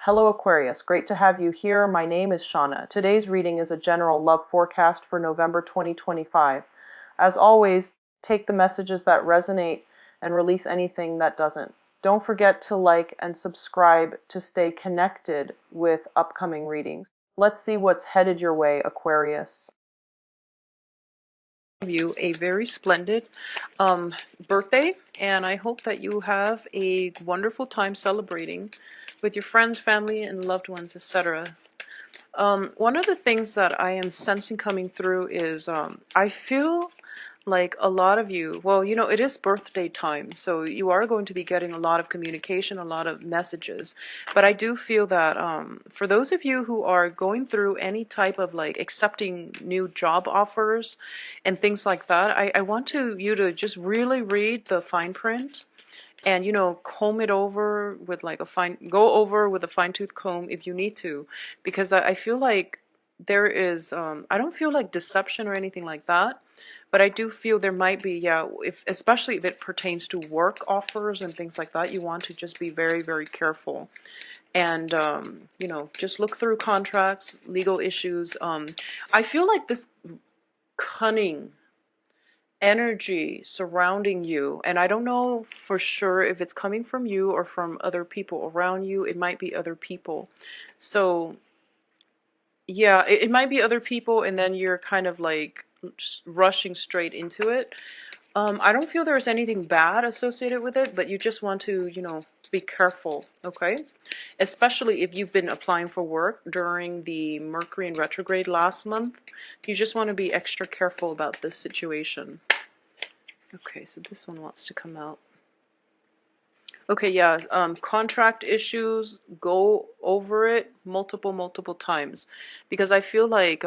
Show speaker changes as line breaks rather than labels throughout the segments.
Hello Aquarius, great to have you here. My name is Shauna. Today's reading is a general love forecast for November 2025. As always, take the messages that resonate and release anything that doesn't. Don't forget to like and subscribe to stay connected with upcoming readings. Let's see what's headed your way, Aquarius. You a very splendid birthday, and I hope that you have a wonderful time celebrating with your friends, family, and loved ones, etc. One of the things that I am sensing coming through is I feel like a lot of you, well, it is birthday time, so you are going to be getting a lot of communication, a lot of messages. But I do feel that for those of you who are going through any type of like accepting new job offers and things like that, I want you to just really read the fine print and comb it over with like go over with a fine-tooth comb if you need to, because I feel like there is I don't feel like deception or anything like that, but I do feel there might be, yeah, if especially if it pertains to work offers and things like that, you want to just be very, very careful. And just look through contracts, legal issues. I feel like this cunning energy surrounding you, and I don't know for sure if it's coming from you or from other people around you. It might be other people. So yeah, it might be other people, and then you're kind of like just rushing straight into it. I don't feel there's anything bad associated with it, but you just want to, be careful, okay? Especially if you've been applying for work during the Mercury in retrograde last month. You just want to be extra careful about this situation. Okay, so this one wants to come out. Okay, yeah, contract issues, go over it multiple times, because I feel like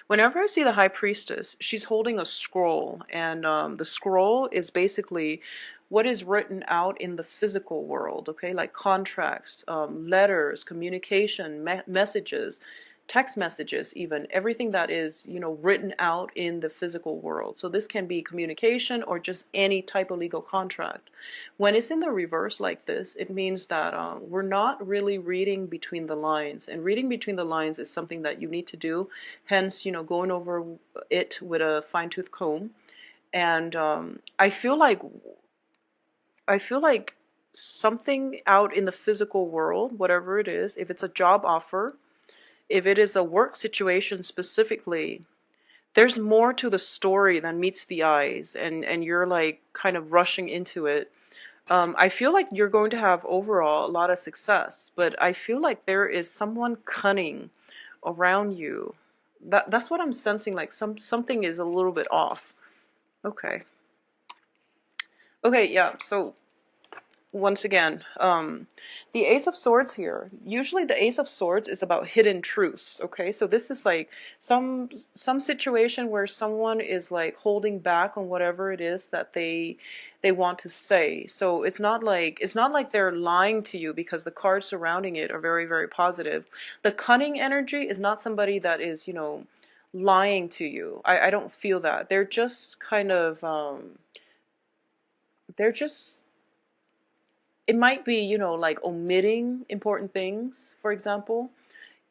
whenever I see the High Priestess, she's holding a scroll, and the scroll is basically what is written out in the physical world, okay, like contracts, letters, communication, messages, text messages, even everything that is, written out in the physical world. So this can be communication or just any type of legal contract. When it's in the reverse like this, it means that we're not really reading between the lines, and reading between the lines is something that you need to do. Hence, going over it with a fine-tooth comb. And I feel like something out in the physical world, whatever it is, if it's a job offer, if it is a work situation specifically, there's more to the story than meets the eyes, and you're like kind of rushing into it. I feel like you're going to have overall a lot of success, but I feel like there is someone cunning around you. That's what I'm sensing, like something is a little bit off. Okay. Okay, yeah, so once again, the Ace of Swords here. Usually the Ace of Swords is about hidden truths, okay? So this is like some situation where someone is like holding back on whatever it is that they want to say. So it's not like they're lying to you, because the cards surrounding it are very, very positive. The cunning energy is not somebody that is, lying to you. I don't feel that. They're just kind of they're just, it might be, like omitting important things, for example.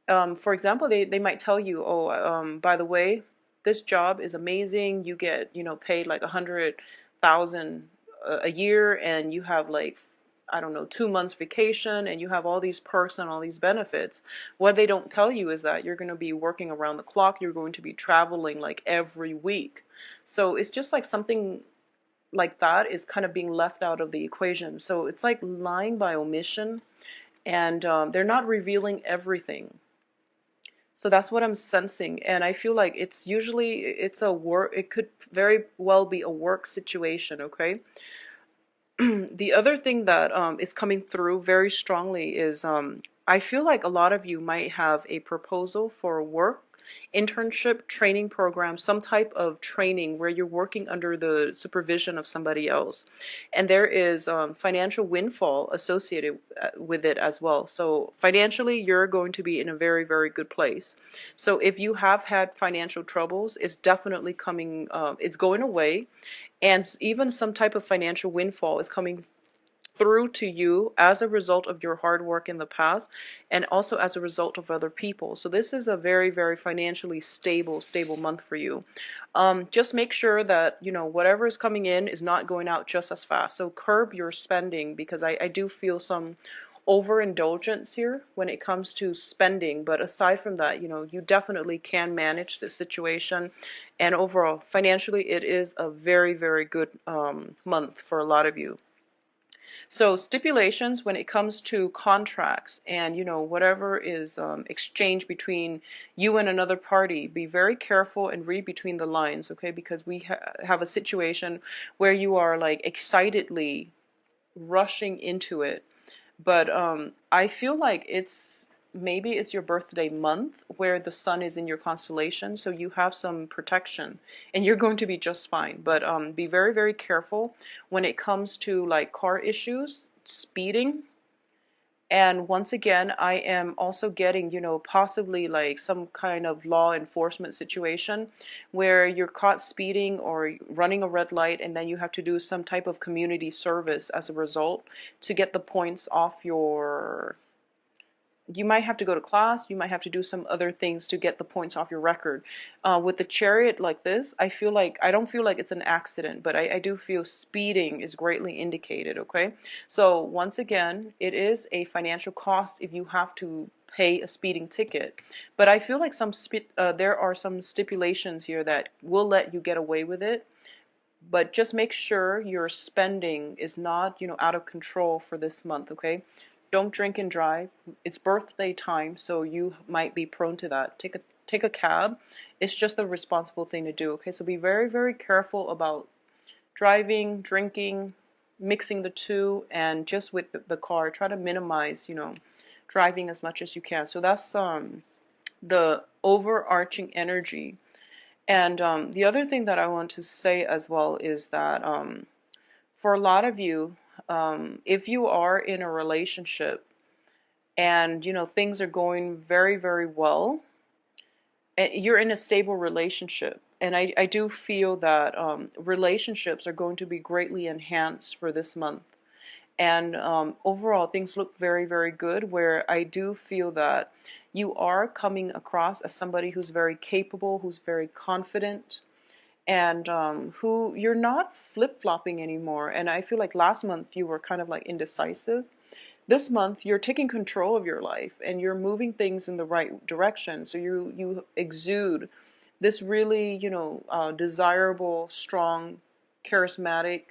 They might tell you, oh, by the way, this job is amazing. You get, paid like 100,000 a year, and you have like, I don't know, 2 months vacation, and you have all these perks and all these benefits. What they don't tell you is that you're going to be working around the clock. You're going to be traveling like every week. So it's just like something like that is kind of being left out of the equation. So it's like lying by omission, and they're not revealing everything. So that's what I'm sensing, and I feel like it's a work. It could very well be a work situation. Okay. The other thing that is coming through very strongly is I feel like a lot of you might have a proposal for work, internship, training program, some type of training where you're working under the supervision of somebody else. And there is financial windfall associated with it as well. So financially, you're going to be in a very, very good place. So if you have had financial troubles, it's definitely it's going away. And even some type of financial windfall is coming through to you as a result of your hard work in the past, and also as a result of other people. So this is a very, very financially stable month for you. Just make sure that, whatever is coming in is not going out just as fast. So curb your spending, because I do feel some overindulgence here when it comes to spending. But aside from that, you definitely can manage the situation. And overall, financially, it is a very, very good month for a lot of you. So stipulations when it comes to contracts and, whatever is exchanged between you and another party, be very careful and read between the lines, okay? Because we have a situation where you are like excitedly rushing into it. But I feel like maybe it's your birthday month where the sun is in your constellation, so you have some protection and you're going to be just fine. But be very, very careful when it comes to like car issues, speeding. And once again, I am also getting, possibly like some kind of law enforcement situation where you're caught speeding or running a red light, and then you have to do some type of community service as a result to get the points off your. You might have to go to class, you might have to do some other things to get the points off your record. With the chariot like this, I don't feel like it's an accident, but I do feel speeding is greatly indicated, okay? So once again, it is a financial cost if you have to pay a speeding ticket. But I feel like there are some stipulations here that will let you get away with it. But just make sure your spending is not, out of control for this month, okay? Don't drink and drive. It's birthday time, so you might be prone to that. Take a cab. It's just the responsible thing to do, okay? So be very, very careful about driving, drinking, mixing the two, and just with the car, try to minimize, driving as much as you can. So that's the overarching energy. And the other thing that I want to say as well is that for a lot of you, if you are in a relationship and things are going very, very well, you're in a stable relationship, and I do feel that relationships are going to be greatly enhanced for this month. And overall, things look very, very good, where I do feel that you are coming across as somebody who's very capable, who's very confident, and who you're not flip-flopping anymore. And I feel like last month you were kind of like indecisive. This month you're taking control of your life and you're moving things in the right direction. So you exude this really, desirable, strong, charismatic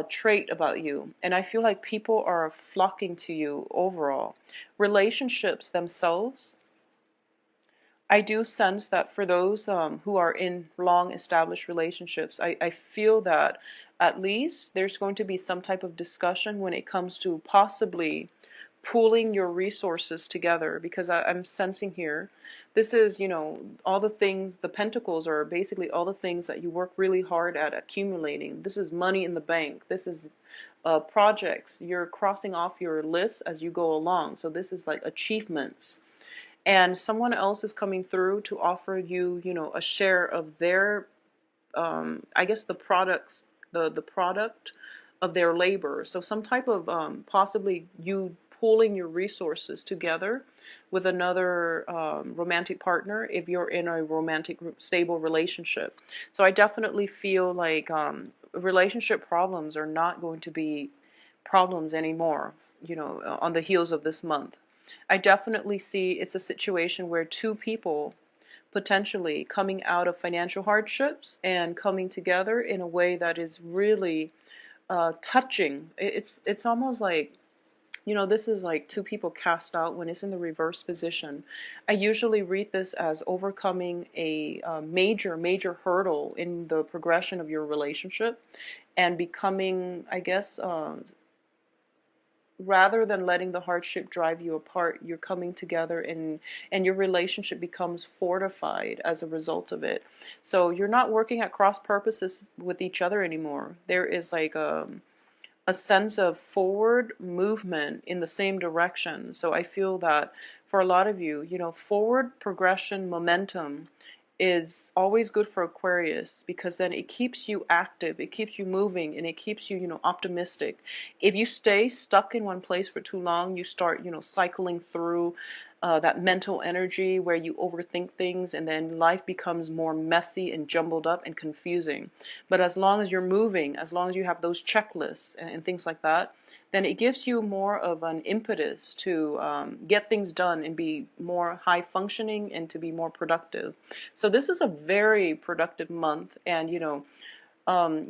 trait about you. And I feel like people are flocking to you overall. Relationships themselves, I do sense that for those who are in long established relationships, I feel that at least there's going to be some type of discussion when it comes to possibly pooling your resources together, because I'm sensing here, this is, all the things, the pentacles are basically all the things that you work really hard at accumulating. This is money in the bank. This is projects. You're crossing off your list as you go along. So this is like achievements. And someone else is coming through to offer you, a share of their, I guess the product of their labor. So some type of possibly you pooling your resources together with another romantic partner if you're in a romantic stable relationship. So I definitely feel like relationship problems are not going to be problems anymore, on the heels of this month. I definitely see it's a situation where two people potentially coming out of financial hardships and coming together in a way that is really touching. It's almost like, this is like two people cast out when it's in the reverse position. I usually read this as overcoming a major hurdle in the progression of your relationship and becoming, I guess, rather than letting the hardship drive you apart, you're coming together and your relationship becomes fortified as a result of it. So you're not working at cross purposes with each other anymore. There is like a sense of forward movement in the same direction. So I feel that for a lot of you, forward progression momentum is always good for Aquarius, because then it keeps you active, it keeps you moving, and it keeps you, optimistic. If you stay stuck in one place for too long, you start, cycling through that mental energy where you overthink things, and then life becomes more messy and jumbled up and confusing. But as long as you're moving, as long as you have those checklists and things like that, then it gives you more of an impetus to get things done and be more high functioning and to be more productive. So this is a very productive month, and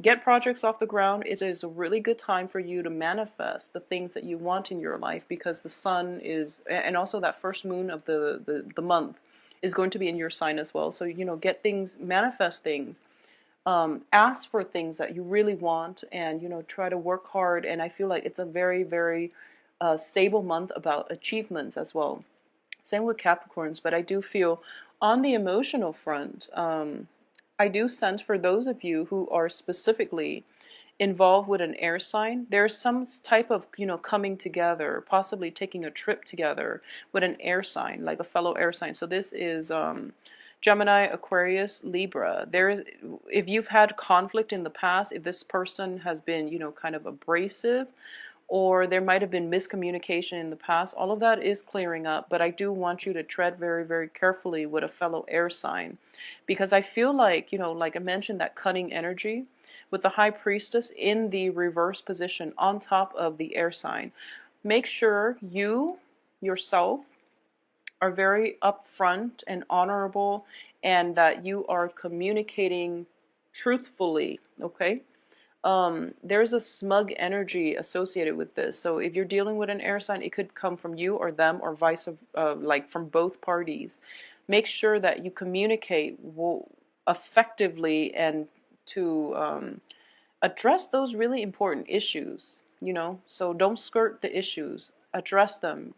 get projects off the ground. It is a really good time for you to manifest the things that you want in your life, because the sun is, and also that first moon of the month is going to be in your sign as well. So get things, manifest things, ask for things that you really want, and try to work hard. And I feel like it's a very, very stable month about achievements as well. Same with Capricorns, but I do feel on the emotional front, I do sense for those of you who are specifically involved with an air sign, there's some type of, coming together, possibly taking a trip together with an air sign, like a fellow air sign. So this is Gemini, Aquarius, Libra. If you've had conflict in the past, if this person has been, kind of abrasive, or there might have been miscommunication in the past, all of that is clearing up. But I do want you to tread very, very carefully with a fellow air sign, because I feel like, like I mentioned, that cunning energy with the High Priestess in the reverse position on top of the air sign. Make sure you yourself are very upfront and honorable, and that you are communicating truthfully, okay? There's a smug energy associated with this. So if you're dealing with an air sign, it could come from you or them, or vice like from both parties. Make sure that you communicate effectively, and to address those really important issues, So don't skirt the issues, address them,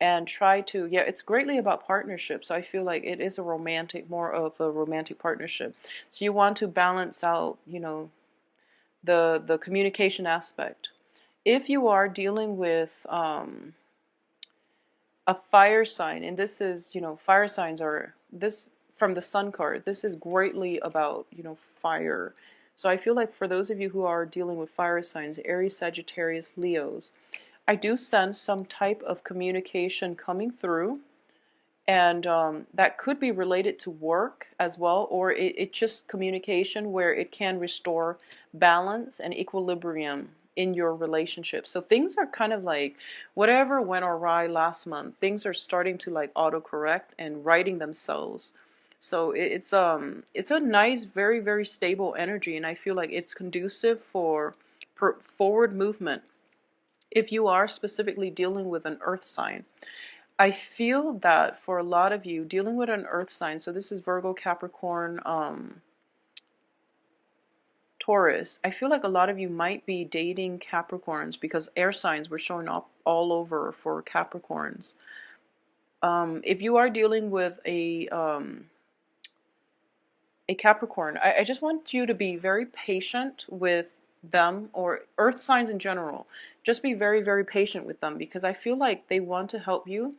and try to, yeah, it's greatly about partnerships. So I feel like it is more of a romantic partnership. So you want to balance out, the communication aspect. If you are dealing with a fire sign, and this is, fire signs are, this from the Sun card, this is greatly about, fire. So I feel like for those of you who are dealing with fire signs, Aries, Sagittarius, Leos, I do sense some type of communication coming through, and that could be related to work as well, or it's just communication where it can restore balance and equilibrium in your relationship. So things are kind of like, whatever went awry last month, things are starting to like autocorrect and righting themselves. So it's a nice, very, very stable energy, and I feel like it's conducive for forward movement if you are specifically dealing with an earth sign. I feel that for a lot of you dealing with an earth sign, so this is Virgo, Capricorn, Taurus, I feel like a lot of you might be dating Capricorns, because air signs were showing up all over for Capricorns. If you are dealing with a Capricorn, I just want you to be very patient with them, or earth signs in general. Just be very, very patient with them, because I feel like they want to help you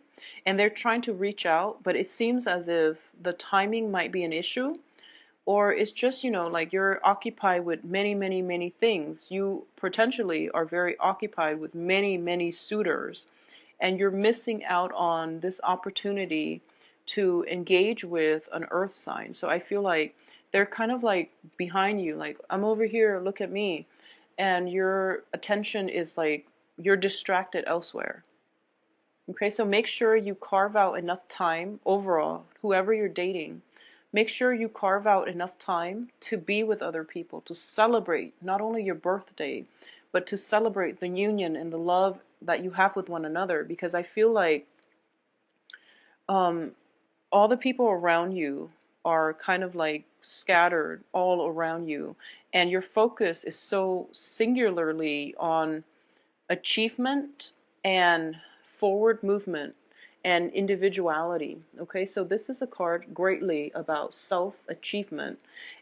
and they're trying to reach out, but it seems as if the timing might be an issue, or it's just, like you're occupied with many, many, many things. You potentially are very occupied with many, many suitors, and you're missing out on this opportunity to engage with an earth sign. So I feel like they're kind of like behind you, like, I'm over here, look at me. And your attention is like, you're distracted elsewhere. Okay, so make sure you carve out enough time overall, whoever you're dating. Make sure you carve out enough time to be with other people, to celebrate not only your birthday, but to celebrate the union and the love that you have with one another. Because I feel like all the people around you are kind of like scattered all around you, and your focus is so singularly on achievement and forward movement and individuality. Okay, so this is a card greatly about self-achievement,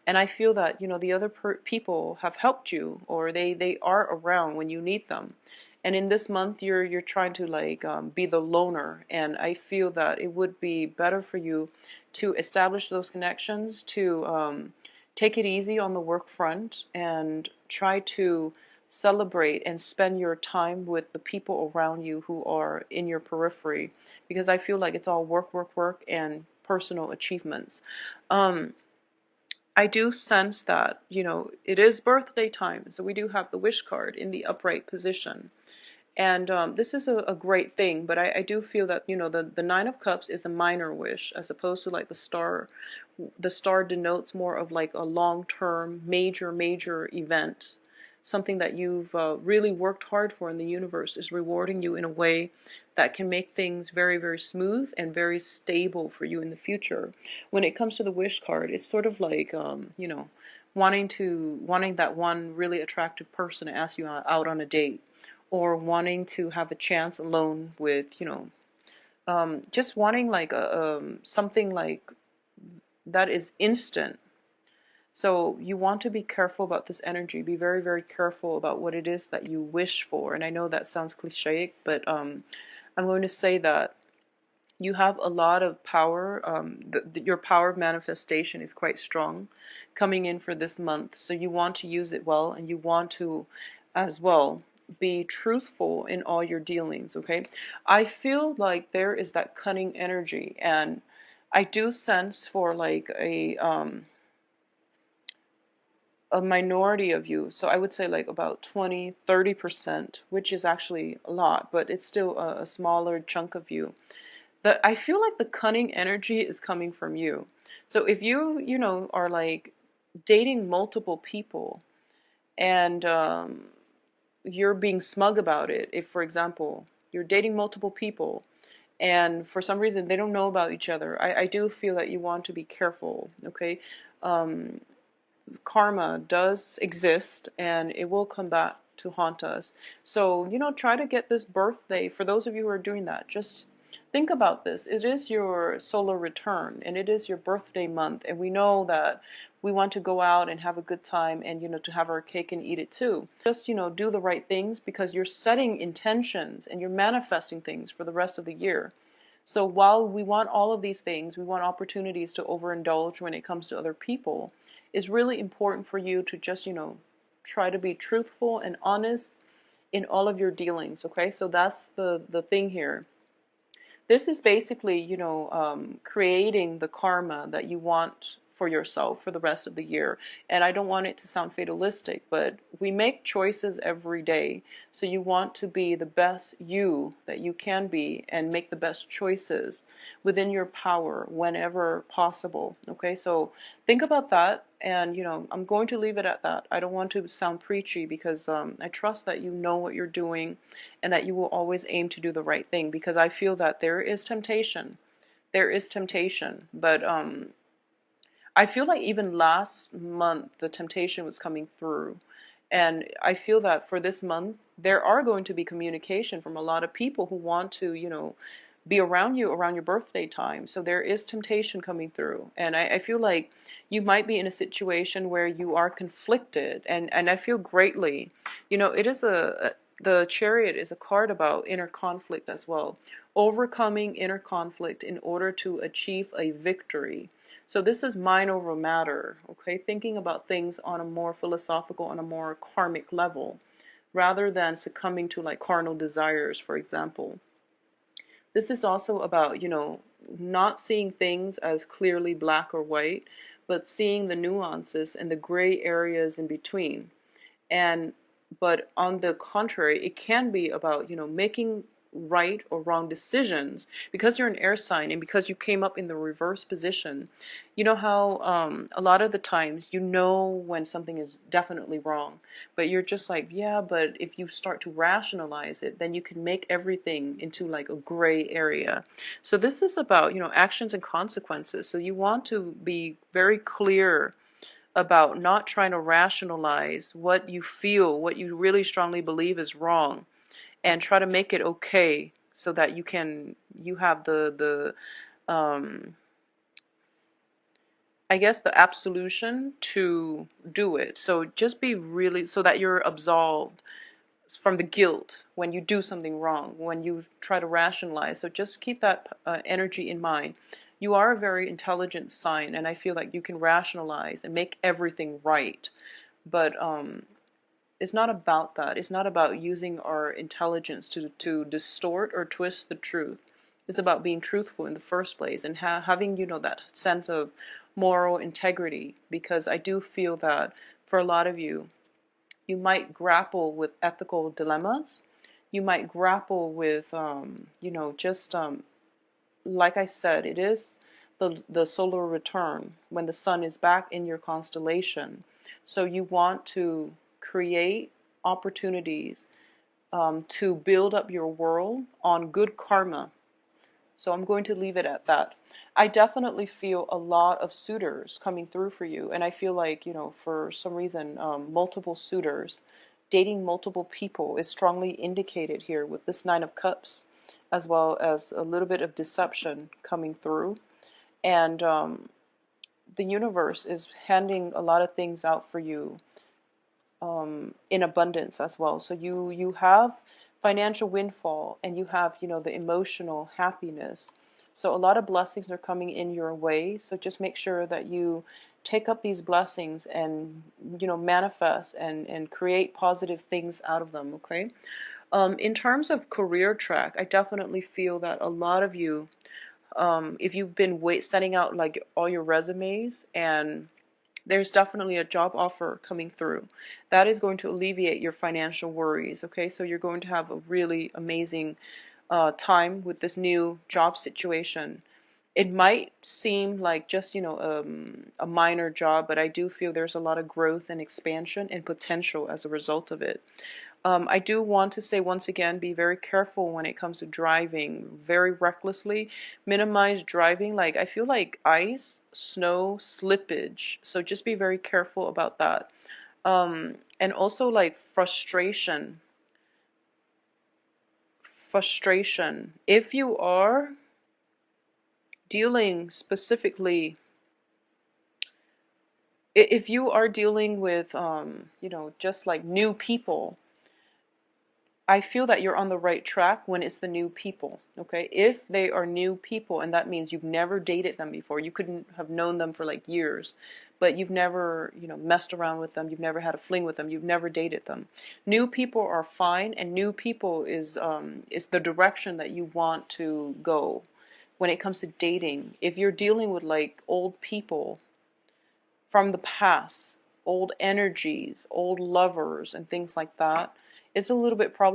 and I feel that the other people have helped you, or they are around when you need them, And in this month, you're trying to like be the loner, and I feel that it would be better for you to establish those connections, to take it easy on the work front, and try to celebrate and spend your time with the people around you who are in your periphery, because I feel like it's all work, work, work, and personal achievements. Um, I do sense that, it is birthday time, so we do have the wish card in the upright position. And this is a great thing, but I do feel that, the Nine of Cups is a minor wish, as opposed to like the star. The star denotes more of like a long-term, major, major event. Something that you've really worked hard for, and the universe is rewarding you in a way that can make things very, very smooth and very stable for you in the future. When it comes to the wish card, it's sort of like, wanting that one really attractive person to ask you out on a date, or wanting to have a chance alone with, just wanting like something like that is instant. So you want to be careful about this energy. Be very, very careful about what it is that you wish for. And I know that sounds cliche, but I'm going to say that you have a lot of power. Your power of manifestation is quite strong coming in for this month. So you want to use it well, and you want to, as well, be truthful in all your dealings, okay? I feel like there is that cunning energy, and I do sense for like a minority of you. So I would say like about 20-30%, which is actually a lot, but it's still a smaller chunk of you. That I feel like the cunning energy is coming from you. So if you are like dating multiple people, and you're being smug about it. If, for example, you're dating multiple people and for some reason they don't know about each other, I do feel that you want to be careful, okay? Um, Karma does exist, and it will come back to haunt us. So, try to get this birthday. For those of you who are doing that, just think about this. It is your solar return, and it is your birthday month, and we know that we want to go out and have a good time, and to have our cake and eat it too. Just do the right things, because you're setting intentions and you're manifesting things for the rest of the year. So while we want all of these things, we want opportunities to overindulge when it comes to other people, it's really important for you to just, try to be truthful and honest in all of your dealings, okay? So that's the thing here. This is basically, creating the karma that you want for yourself for the rest of the year. And I don't want it to sound fatalistic, but we make choices every day. So you want to be the best you that you can be, and make the best choices within your power whenever possible. Okay, so think about that. And, I'm going to leave it at that. I don't want to sound preachy, because I trust that you know what you're doing, and that you will always aim to do the right thing, because I feel that there is temptation. There is temptation, but I feel like even last month the temptation was coming through. And I feel that for this month, there are going to be communication from a lot of people who want to, be around you around your birthday time. So there is temptation coming through. And I feel like you might be in a situation where you are conflicted. And I feel greatly, it is the Chariot is a card about inner conflict as well. Overcoming inner conflict in order to achieve a victory. So this is mind over matter, okay? Thinking about things on a more philosophical, on a more karmic level, rather than succumbing to like carnal desires, for example. This is also about, not seeing things as clearly black or white, but seeing the nuances and the gray areas in between. And but on the contrary, it can be about, making right or wrong decisions, because you're an air sign, and because you came up in the reverse position. You know how a lot of the times when something is definitely wrong, but you're just like, yeah, but if you start to rationalize it, then you can make everything into like a gray area. So this is about, actions and consequences. So you want to be very clear about not trying to rationalize what you feel, what you really strongly believe is wrong, and try to make it okay, so that you have the I guess the absolution to do it. So just be really, so that you're absolved, from the guilt when you do something wrong, when you try to rationalize. So just keep that energy in mind. You are a very intelligent sign, and I feel like you can rationalize and make everything right. But it's not about that. It's not about using our intelligence to distort or twist the truth. It's about being truthful in the first place and having, that sense of moral integrity. Because I do feel that for a lot of you, you might grapple with ethical dilemmas. You might grapple with, just like I said, it is the solar return when the sun is back in your constellation. So you want to create opportunities to build up your world on good karma. So I'm going to leave it at that. I definitely feel a lot of suitors coming through for you. And I feel like, for some reason, multiple suitors, dating multiple people is strongly indicated here with this Nine of Cups, as well as a little bit of deception coming through. And the universe is handing a lot of things out for you in abundance as well. So you have financial windfall, and you have, the emotional happiness. So a lot of blessings are coming in your way. So just make sure that you take up these blessings and, manifest and create positive things out of them, okay? In terms of career track, I definitely feel that a lot of you, if you've been sending out like all your resumes, and there's definitely a job offer coming through, that is going to alleviate your financial worries, okay? So you're going to have a really amazing time with this new job situation. It might seem like just, a minor job, but I do feel there's a lot of growth and expansion and potential as a result of it. I do want to say once again, be very careful when it comes to driving very recklessly. Minimize driving. Like, I feel like ice, snow, slippage. So just be very careful about that. And also like frustration. Frustration. If you are dealing specifically, if you are dealing with, just like new people, I feel that you're on the right track when it's the new people, okay? If they are new people, and that means you've never dated them before, you couldn't have known them for like years, but you've never, messed around with them, you've never had a fling with them, you've never dated them. New people are fine, and new people is the direction that you want to go when it comes to dating. If you're dealing with like old people from the past, old energies, old lovers, and things like that, it's a little bit problematic.